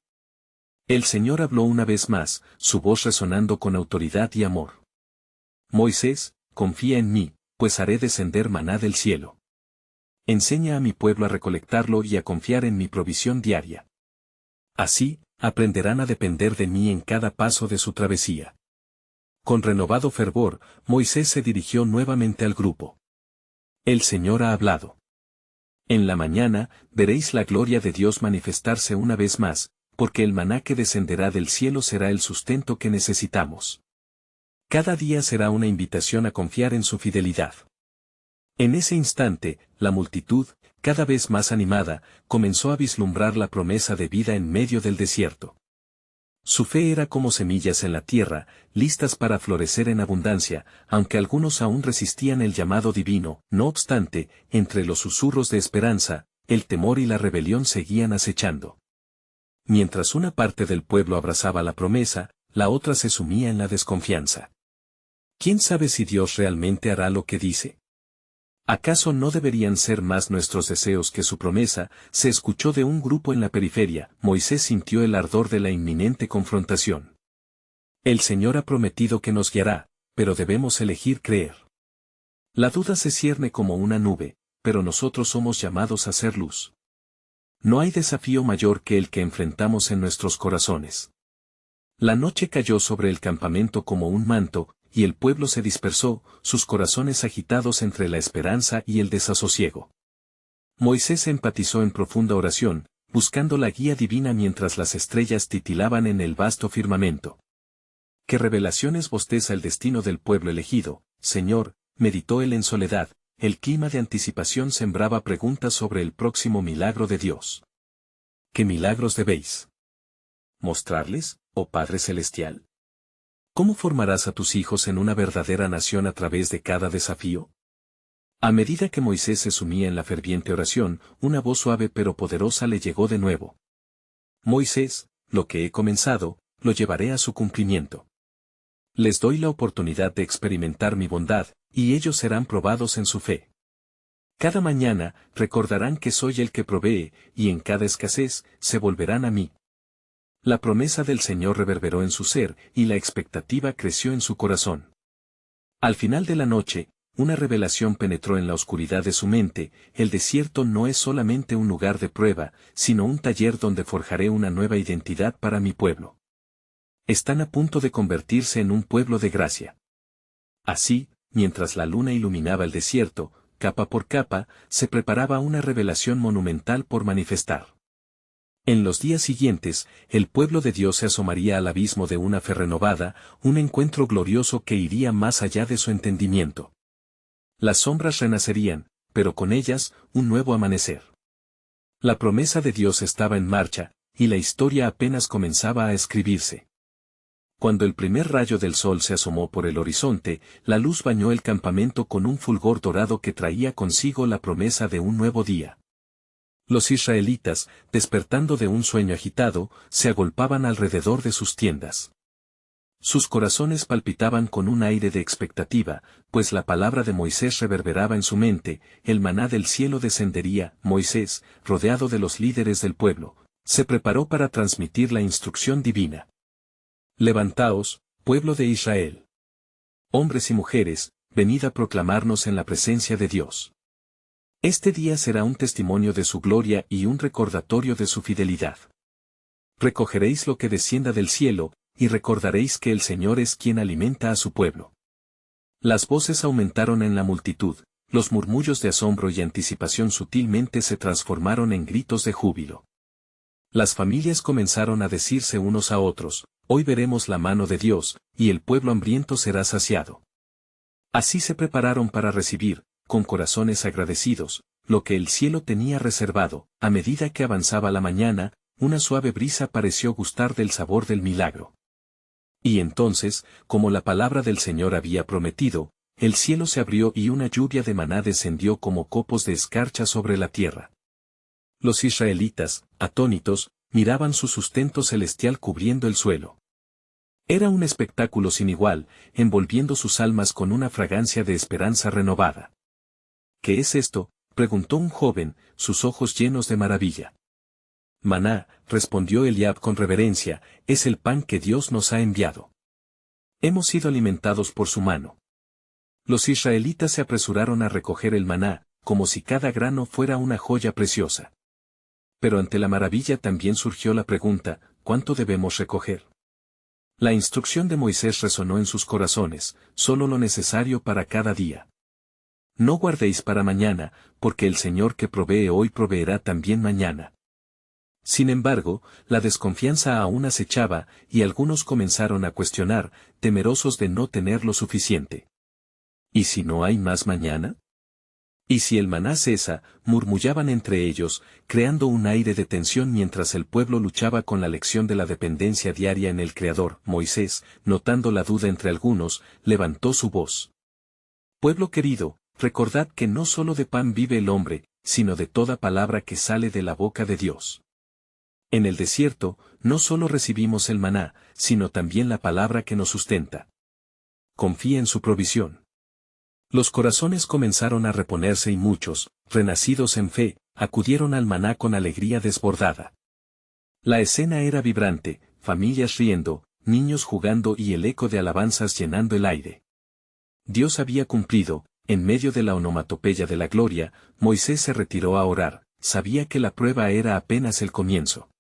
El Señor habló una vez más, su voz resonando con autoridad y amor. Moisés, confía en mí, pues haré descender maná del cielo. Enseña a mi pueblo a recolectarlo y a confiar en mi provisión diaria. Así, aprenderán a depender de mí en cada paso de su travesía. Con renovado fervor, Moisés se dirigió nuevamente al grupo. El Señor ha hablado. En la mañana, veréis la gloria de Dios manifestarse una vez más, porque el maná que descenderá del cielo será el sustento que necesitamos. Cada día será una invitación a confiar en su fidelidad. En ese instante, la multitud, cada vez más animada, comenzó a vislumbrar la promesa de vida en medio del desierto. Su fe era como semillas en la tierra, listas para florecer en abundancia, aunque algunos aún resistían el llamado divino. No obstante, entre los susurros de esperanza, el temor y la rebelión seguían acechando. Mientras una parte del pueblo abrazaba la promesa, la otra se sumía en la desconfianza. ¿Quién sabe si Dios realmente hará lo que dice? ¿Acaso no deberían ser más nuestros deseos que su promesa? Se escuchó de un grupo en la periferia. Moisés sintió el ardor de la inminente confrontación. El Señor ha prometido que nos guiará, pero debemos elegir creer. La duda se cierne como una nube, pero nosotros somos llamados a ser luz. No hay desafío mayor que el que enfrentamos en nuestros corazones. La noche cayó sobre el campamento como un manto, y el pueblo se dispersó, sus corazones agitados entre la esperanza y el desasosiego. Moisés empatizó en profunda oración, buscando la guía divina mientras las estrellas titilaban en el vasto firmamento. ¿Qué revelaciones bosteza el destino del pueblo elegido, Señor? Meditó él en soledad, el clima de anticipación sembraba preguntas sobre el próximo milagro de Dios. ¿Qué milagros debéis mostrarles, oh Padre Celestial? ¿Cómo formarás a tus hijos en una verdadera nación a través de cada desafío? A medida que Moisés se sumía en la ferviente oración, una voz suave pero poderosa le llegó de nuevo. Moisés, lo que he comenzado, lo llevaré a su cumplimiento. Les doy la oportunidad de experimentar mi bondad, y ellos serán probados en su fe. Cada mañana, recordarán que soy el que provee, y en cada escasez, se volverán a mí. La promesa del Señor reverberó en su ser, y la expectativa creció en su corazón. Al final de la noche, una revelación penetró en la oscuridad de su mente: el desierto no es solamente un lugar de prueba, sino un taller donde forjaré una nueva identidad para mi pueblo. Están a punto de convertirse en un pueblo de gracia. Así, mientras la luna iluminaba el desierto, capa por capa, se preparaba una revelación monumental por manifestar. En los días siguientes, el pueblo de Dios se asomaría al abismo de una fe renovada, un encuentro glorioso que iría más allá de su entendimiento. Las sombras renacerían, pero con ellas, un nuevo amanecer. La promesa de Dios estaba en marcha, y la historia apenas comenzaba a escribirse. Cuando el primer rayo del sol se asomó por el horizonte, la luz bañó el campamento con un fulgor dorado que traía consigo la promesa de un nuevo día. Los israelitas, despertando de un sueño agitado, se agolpaban alrededor de sus tiendas. Sus corazones palpitaban con un aire de expectativa, pues la palabra de Moisés reverberaba en su mente: el maná del cielo descendería. Moisés, rodeado de los líderes del pueblo, se preparó para transmitir la instrucción divina. Levantaos, pueblo de Israel. Hombres y mujeres, venid a proclamarnos en la presencia de Dios. Este día será un testimonio de su gloria y un recordatorio de su fidelidad. Recogeréis lo que descienda del cielo, y recordaréis que el Señor es quien alimenta a su pueblo. Las voces aumentaron en la multitud, los murmullos de asombro y anticipación sutilmente se transformaron en gritos de júbilo. Las familias comenzaron a decirse unos a otros, hoy veremos la mano de Dios, y el pueblo hambriento será saciado. Así se prepararon para recibir, con corazones agradecidos, lo que el cielo tenía reservado. A medida que avanzaba la mañana, una suave brisa pareció gustar del sabor del milagro. Y entonces, como la palabra del Señor había prometido, el cielo se abrió y una lluvia de maná descendió como copos de escarcha sobre la tierra. Los israelitas, atónitos, miraban su sustento celestial cubriendo el suelo. Era un espectáculo sin igual, envolviendo sus almas con una fragancia de esperanza renovada. ¿Qué es esto?, preguntó un joven, sus ojos llenos de maravilla. Maná, respondió Eliab con reverencia, es el pan que Dios nos ha enviado. Hemos sido alimentados por su mano. Los israelitas se apresuraron a recoger el maná, como si cada grano fuera una joya preciosa. Pero ante la maravilla también surgió la pregunta, ¿cuánto debemos recoger? La instrucción de Moisés resonó en sus corazones, solo lo necesario para cada día. No guardéis para mañana, porque el Señor que provee hoy proveerá también mañana. Sin embargo, la desconfianza aún acechaba, y algunos comenzaron a cuestionar, temerosos de no tener lo suficiente. ¿Y si no hay más mañana? ¿Y si el maná cesa?, murmullaban entre ellos, creando un aire de tensión mientras el pueblo luchaba con la lección de la dependencia diaria en el Creador. Moisés, notando la duda entre algunos, levantó su voz. Pueblo querido, recordad que no solo de pan vive el hombre, sino de toda palabra que sale de la boca de Dios. En el desierto, no solo recibimos el maná, sino también la palabra que nos sustenta. Confía en su provisión. Los corazones comenzaron a reponerse y muchos, renacidos en fe, acudieron al maná con alegría desbordada. La escena era vibrante, familias riendo, niños jugando y el eco de alabanzas llenando el aire. Dios había cumplido, en medio de la onomatopeya de la gloria. Moisés se retiró a orar, sabía que la prueba era apenas el comienzo.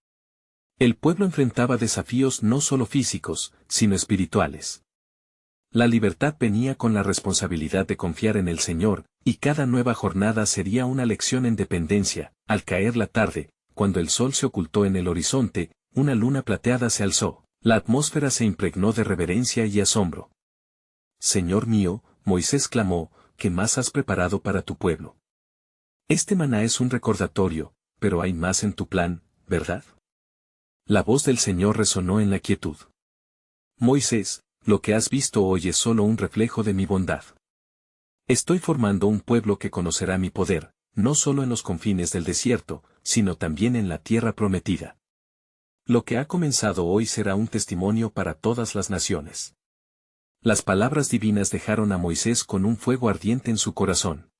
El pueblo enfrentaba desafíos no solo físicos, sino espirituales. La libertad venía con la responsabilidad de confiar en el Señor, y cada nueva jornada sería una lección en dependencia. Al caer la tarde, cuando el sol se ocultó en el horizonte, una luna plateada se alzó, la atmósfera se impregnó de reverencia y asombro. Señor mío, Moisés clamó, ¿qué más has preparado para tu pueblo? Este maná es un recordatorio, pero hay más en tu plan, ¿verdad? La voz del Señor resonó en la quietud. Moisés, lo que has visto hoy es solo un reflejo de mi bondad. Estoy formando un pueblo que conocerá mi poder, no solo en los confines del desierto, sino también en la tierra prometida. Lo que ha comenzado hoy será un testimonio para todas las naciones. Las palabras divinas dejaron a Moisés con un fuego ardiente en su corazón.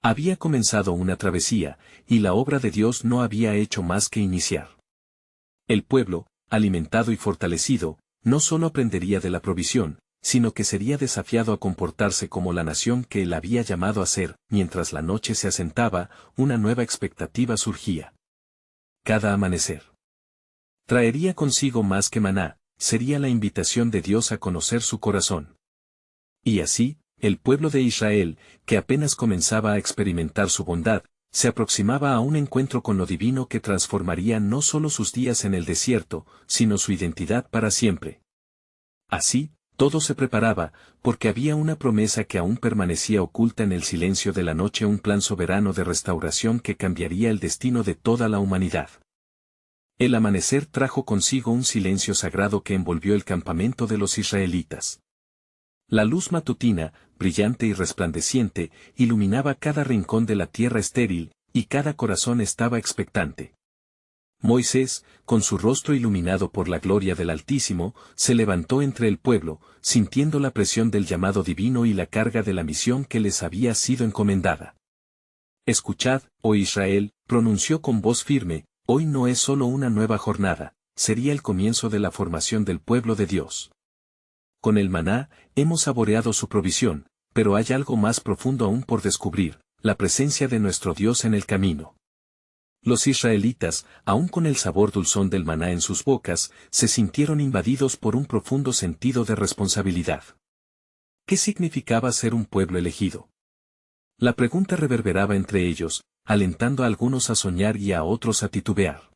Había comenzado una travesía, y la obra de Dios no había hecho más que iniciar. El pueblo, alimentado y fortalecido, no solo aprendería de la provisión, sino que sería desafiado a comportarse como la nación que él había llamado a ser. Mientras la noche se asentaba, una nueva expectativa surgía. Cada amanecer traería consigo más que maná, sería la invitación de Dios a conocer su corazón. Y así, el pueblo de Israel, que apenas comenzaba a experimentar su bondad, se aproximaba a un encuentro con lo divino que transformaría no solo sus días en el desierto, sino su identidad para siempre. Así, todo se preparaba, porque había una promesa que aún permanecía oculta en el silencio de la noche, un plan soberano de restauración que cambiaría el destino de toda la humanidad. El amanecer trajo consigo un silencio sagrado que envolvió el campamento de los israelitas. La luz matutina, brillante y resplandeciente, iluminaba cada rincón de la tierra estéril, y cada corazón estaba expectante. Moisés, con su rostro iluminado por la gloria del Altísimo, se levantó entre el pueblo, sintiendo la presión del llamado divino y la carga de la misión que les había sido encomendada. Escuchad, oh Israel, pronunció con voz firme, hoy no es solo una nueva jornada, sería el comienzo de la formación del pueblo de Dios. Con el maná, hemos saboreado su provisión, pero hay algo más profundo aún por descubrir, la presencia de nuestro Dios en el camino. Los israelitas, aún con el sabor dulzón del maná en sus bocas, se sintieron invadidos por un profundo sentido de responsabilidad. ¿Qué significaba ser un pueblo elegido? La pregunta reverberaba entre ellos, alentando a algunos a soñar y a otros a titubear.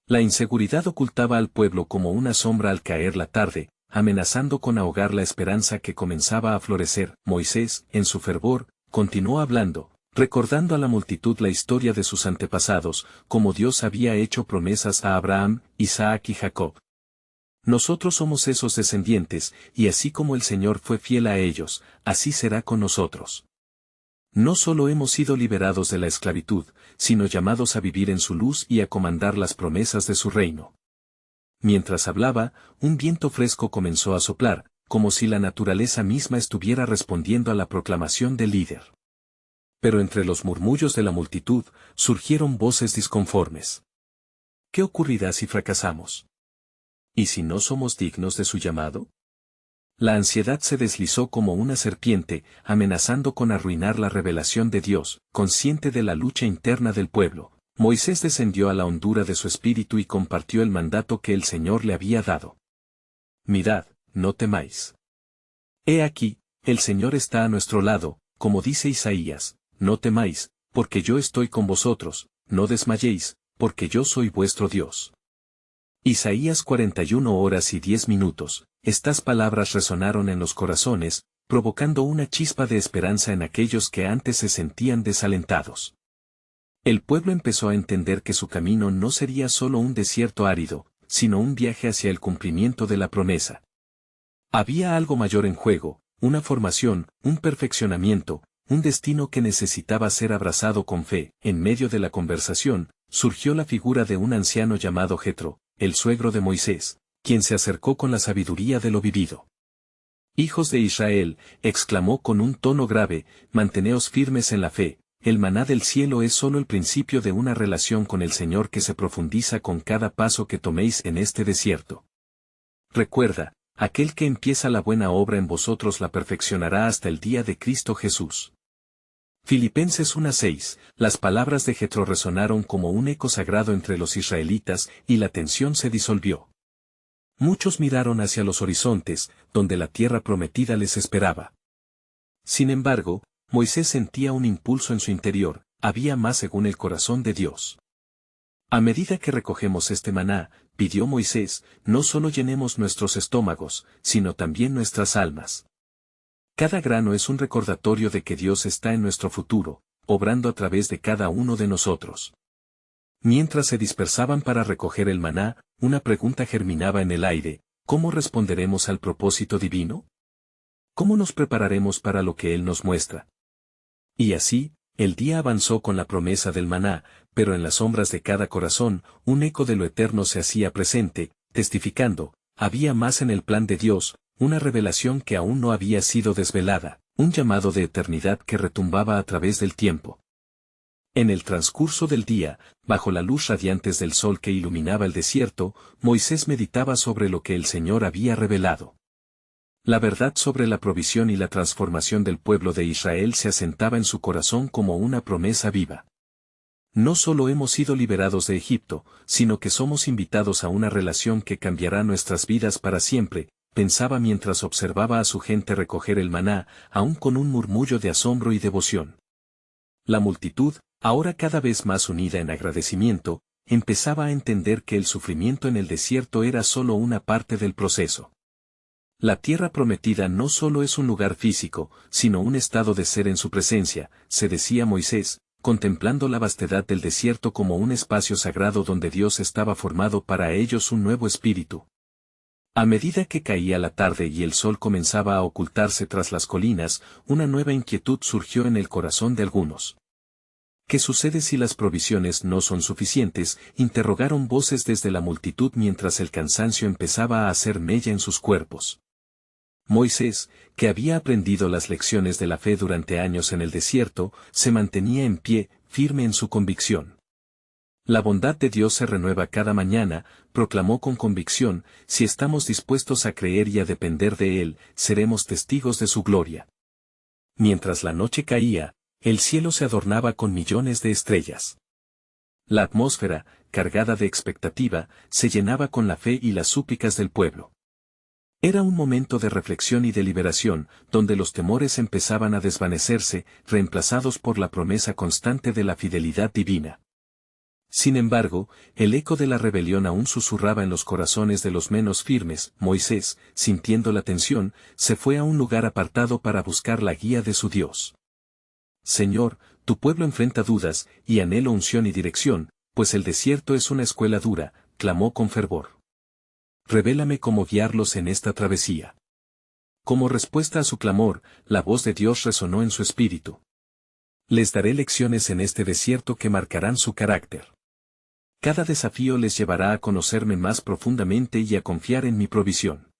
La inseguridad ocultaba al pueblo como una sombra al caer la tarde, amenazando con ahogar la esperanza que comenzaba a florecer. Moisés, en su fervor, continuó hablando, recordando a la multitud la historia de sus antepasados, como Dios había hecho promesas a Abraham, Isaac y Jacob. Nosotros somos esos descendientes, y así como el Señor fue fiel a ellos, así será con nosotros. No solo hemos sido liberados de la esclavitud, sino llamados a vivir en su luz y a comandar las promesas de su reino. Mientras hablaba, un viento fresco comenzó a soplar, como si la naturaleza misma estuviera respondiendo a la proclamación del líder. Pero entre los murmullos de la multitud, surgieron voces disconformes. ¿Qué ocurrirá si fracasamos? ¿Y si no somos dignos de su llamado? La ansiedad se deslizó como una serpiente, amenazando con arruinar la revelación de Dios. Consciente de la lucha interna del pueblo, Moisés descendió a la hondura de su espíritu y compartió el mandato que el Señor le había dado. Mirad, no temáis. He aquí, el Señor está a nuestro lado, como dice Isaías, no temáis, porque yo estoy con vosotros, no desmayéis, porque yo soy vuestro Dios. Isaías 41 horas y 10 minutos, estas palabras resonaron en los corazones, provocando una chispa de esperanza en aquellos que antes se sentían desalentados. El pueblo empezó a entender que su camino no sería solo un desierto árido, sino un viaje hacia el cumplimiento de la promesa. Había algo mayor en juego, una formación, un perfeccionamiento, un destino que necesitaba ser abrazado con fe. En medio de la conversación, surgió la figura de un anciano llamado Jetro, el suegro de Moisés, quien se acercó con la sabiduría de lo vivido. «Hijos de Israel», exclamó con un tono grave, «manteneos firmes en la fe, el maná del cielo es solo el principio de una relación con el Señor que se profundiza con cada paso que toméis en este desierto. Recuerda, aquel que empieza la buena obra en vosotros la perfeccionará hasta el día de Cristo Jesús». Filipenses 1:6, las palabras de Jetro resonaron como un eco sagrado entre los israelitas, y la tensión se disolvió. Muchos miraron hacia los horizontes, donde la tierra prometida les esperaba. Sin embargo, Moisés sentía un impulso en su interior, había más según el corazón de Dios. A medida que recogemos este maná, pidió Moisés, no solo llenemos nuestros estómagos, sino también nuestras almas. Cada grano es un recordatorio de que Dios está en nuestro futuro, obrando a través de cada uno de nosotros. Mientras se dispersaban para recoger el maná, una pregunta germinaba en el aire: ¿cómo responderemos al propósito divino? ¿Cómo nos prepararemos para lo que Él nos muestra? Y así, el día avanzó con la promesa del maná, pero en las sombras de cada corazón, un eco de lo eterno se hacía presente, testificando: había más en el plan de Dios, una revelación que aún no había sido desvelada, un llamado de eternidad que retumbaba a través del tiempo. En el transcurso del día, bajo la luz radiante del sol que iluminaba el desierto, Moisés meditaba sobre lo que el Señor había revelado. La verdad sobre la provisión y la transformación del pueblo de Israel se asentaba en su corazón como una promesa viva. No solo hemos sido liberados de Egipto, sino que somos invitados a una relación que cambiará nuestras vidas para siempre, pensaba mientras observaba a su gente recoger el maná, aún con un murmullo de asombro y devoción. La multitud, ahora cada vez más unida en agradecimiento, empezaba a entender que el sufrimiento en el desierto era solo una parte del proceso. La tierra prometida no solo es un lugar físico, sino un estado de ser en su presencia, se decía Moisés, contemplando la vastedad del desierto como un espacio sagrado donde Dios estaba formado para ellos un nuevo espíritu. A medida que caía la tarde y el sol comenzaba a ocultarse tras las colinas, una nueva inquietud surgió en el corazón de algunos. ¿Qué sucede si las provisiones no son suficientes?, interrogaron voces desde la multitud mientras el cansancio empezaba a hacer mella en sus cuerpos. Moisés, que había aprendido las lecciones de la fe durante años en el desierto, se mantenía en pie, firme en su convicción. La bondad de Dios se renueva cada mañana, proclamó con convicción: si estamos dispuestos a creer y a depender de Él, seremos testigos de su gloria. Mientras la noche caía, el cielo se adornaba con millones de estrellas. La atmósfera, cargada de expectativa, se llenaba con la fe y las súplicas del pueblo. Era un momento de reflexión y deliberación, donde los temores empezaban a desvanecerse, reemplazados por la promesa constante de la fidelidad divina. Sin embargo, el eco de la rebelión aún susurraba en los corazones de los menos firmes. Moisés, sintiendo la tensión, se fue a un lugar apartado para buscar la guía de su Dios. Señor, tu pueblo enfrenta dudas, y anhelo unción y dirección, pues el desierto es una escuela dura, clamó con fervor. Revélame cómo guiarlos en esta travesía. Como respuesta a su clamor, la voz de Dios resonó en su espíritu. Les daré lecciones en este desierto que marcarán su carácter. Cada desafío les llevará a conocerme más profundamente y a confiar en mi provisión.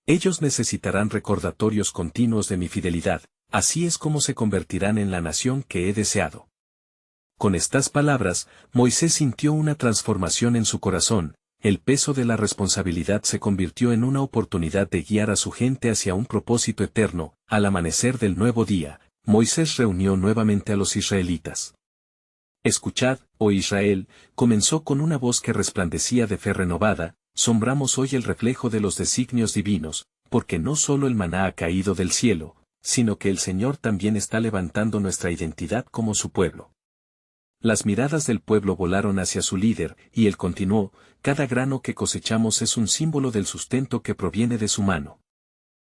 Ellos necesitarán recordatorios continuos de mi fidelidad, así es como se convertirán en la nación que he deseado. Con estas palabras, Moisés sintió una transformación en su corazón. El peso de la responsabilidad se convirtió en una oportunidad de guiar a su gente hacia un propósito eterno. Al amanecer del nuevo día, Moisés reunió nuevamente a los israelitas. Escuchad, oh Israel, comenzó con una voz que resplandecía de fe renovada, sombramos hoy el reflejo de los designios divinos, porque no solo el maná ha caído del cielo, sino que el Señor también está levantando nuestra identidad como su pueblo. Las miradas del pueblo volaron hacia su líder, y él continuó, cada grano que cosechamos es un símbolo del sustento que proviene de su mano.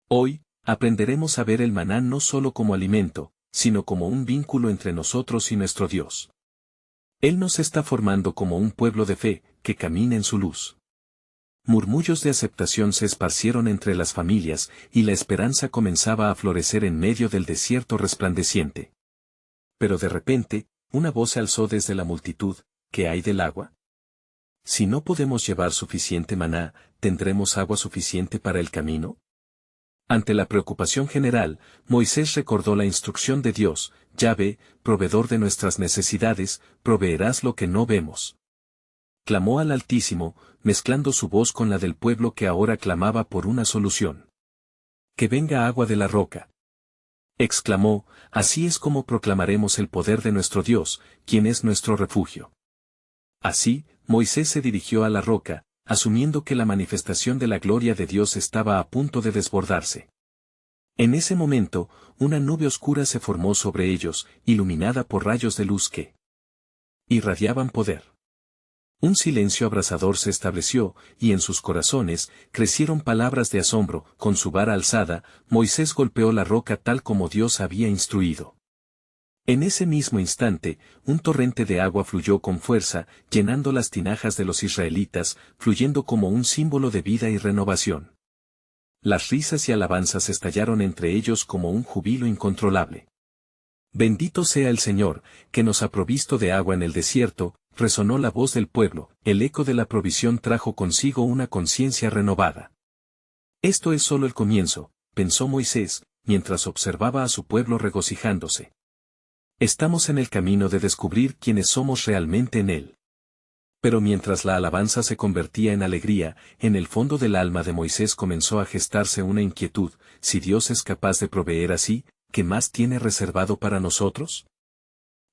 Hoy, aprenderemos a ver el maná no solo como alimento, sino como un vínculo entre nosotros y nuestro Dios. Él nos está formando como un pueblo de fe, que camina en su luz. Murmullos de aceptación se esparcieron entre las familias, y la esperanza comenzaba a florecer en medio del desierto resplandeciente. Pero de repente, una voz se alzó desde la multitud, ¿qué hay del agua? Si no podemos llevar suficiente maná, ¿tendremos agua suficiente para el camino? Ante la preocupación general, Moisés recordó la instrucción de Dios, Yahvé, proveedor de nuestras necesidades, proveerás lo que no vemos. Clamó al Altísimo, mezclando su voz con la del pueblo que ahora clamaba por una solución. Que venga agua de la roca. Exclamó, así es como proclamaremos el poder de nuestro Dios, quien es nuestro refugio. Así, Moisés se dirigió a la roca, asumiendo que la manifestación de la gloria de Dios estaba a punto de desbordarse. En ese momento, una nube oscura se formó sobre ellos, iluminada por rayos de luz que irradiaban poder. Un silencio abrasador se estableció, y en sus corazones crecieron palabras de asombro. Con su vara alzada, Moisés golpeó la roca tal como Dios había instruido. En ese mismo instante, un torrente de agua fluyó con fuerza, llenando las tinajas de los israelitas, fluyendo como un símbolo de vida y renovación. Las risas y alabanzas estallaron entre ellos como un júbilo incontrolable. Bendito sea el Señor, que nos ha provisto de agua en el desierto, resonó la voz del pueblo, el eco de la provisión trajo consigo una conciencia renovada. Esto es solo el comienzo, pensó Moisés, mientras observaba a su pueblo regocijándose. Estamos en el camino de descubrir quiénes somos realmente en Él. Pero mientras la alabanza se convertía en alegría, en el fondo del alma de Moisés comenzó a gestarse una inquietud, si Dios es capaz de proveer así, ¿qué más tiene reservado para nosotros?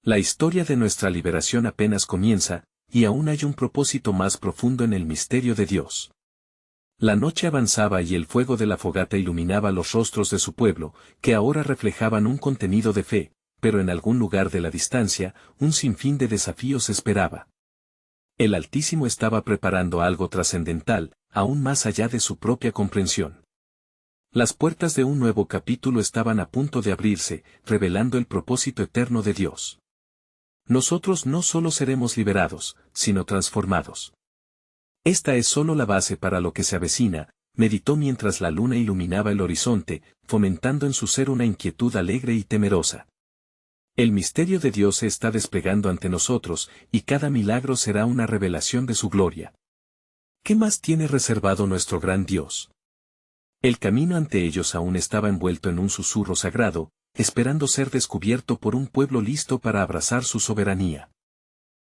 La historia de nuestra liberación apenas comienza, y aún hay un propósito más profundo en el misterio de Dios. La noche avanzaba y el fuego de la fogata iluminaba los rostros de su pueblo, que ahora reflejaban un contenido de fe, pero en algún lugar de la distancia, un sinfín de desafíos esperaba. El Altísimo estaba preparando algo trascendental, aún más allá de su propia comprensión. Las puertas de un nuevo capítulo estaban a punto de abrirse, revelando el propósito eterno de Dios. Nosotros no solo seremos liberados, sino transformados. Esta es solo la base para lo que se avecina, meditó mientras la luna iluminaba el horizonte, fomentando en su ser una inquietud alegre y temerosa. El misterio de Dios se está desplegando ante nosotros, y cada milagro será una revelación de su gloria. ¿Qué más tiene reservado nuestro gran Dios? El camino ante ellos aún estaba envuelto en un susurro sagrado, esperando ser descubierto por un pueblo listo para abrazar su soberanía.